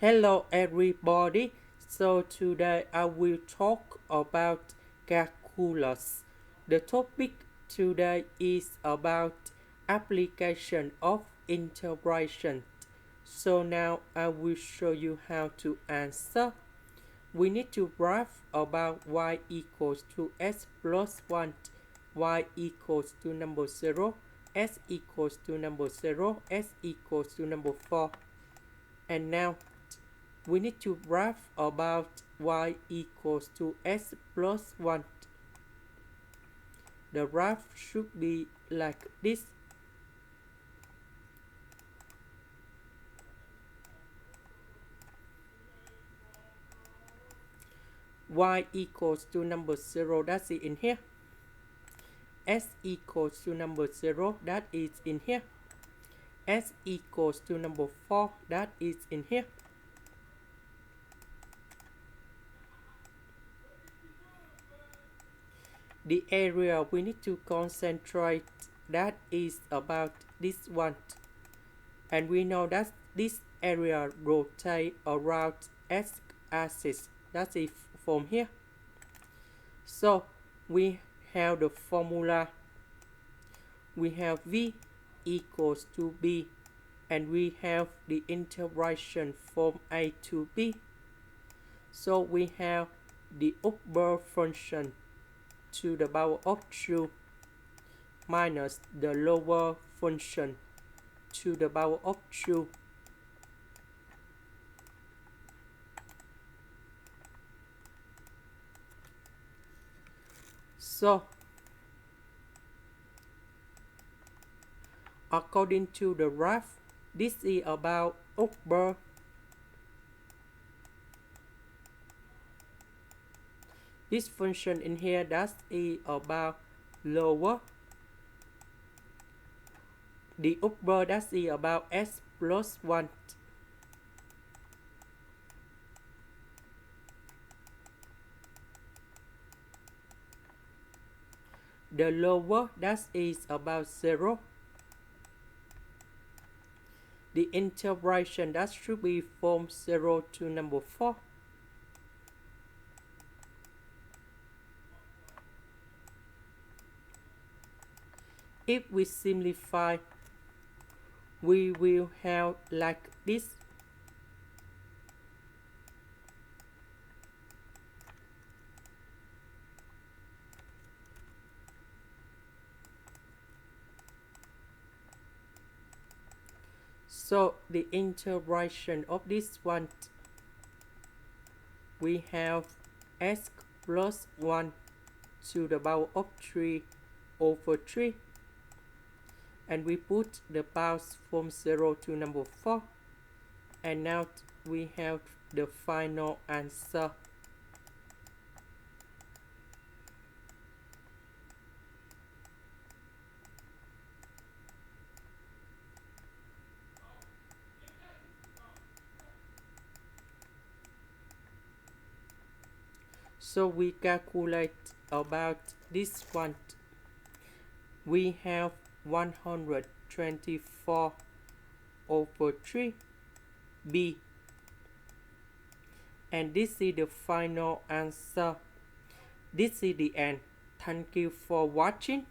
Hello everybody. So today I will talk about calculus. The topic today is about application of integration. So now I will show you how to answer. We need to graph about y equals to s plus 1, y equals to number 0, s equals to number 0, s equals to number 4. And now we need to graph about y equals to s plus 1. The graph should be like this. Y equals to number 0, that's it in here. S equals to number 0, that is in here. S equals to number 4, that is in here. The area we need to concentrate, that is about this one. And we know that this area rotates around x-axis. That's it from here. So we have the formula. We have v equals to b, and we have the integration from a to b. So we have the upper function to the power of 2 minus the lower function to the power of 2. So according to the graph, this is about upper. This function in here, that is about lower. The upper, that is about s plus 1. The lower, that is about 0. The integration, that should be from 0 to number 4. If we simplify, we will have like this. So the integration of this one, we have s plus 1 to the power of 3 over 3. And we put the powers from 0 to number 4. And now we have the final answer. So we calculate about this one. We have 124 over 3b. And this is the final answer. This is the end. Thank you for watching.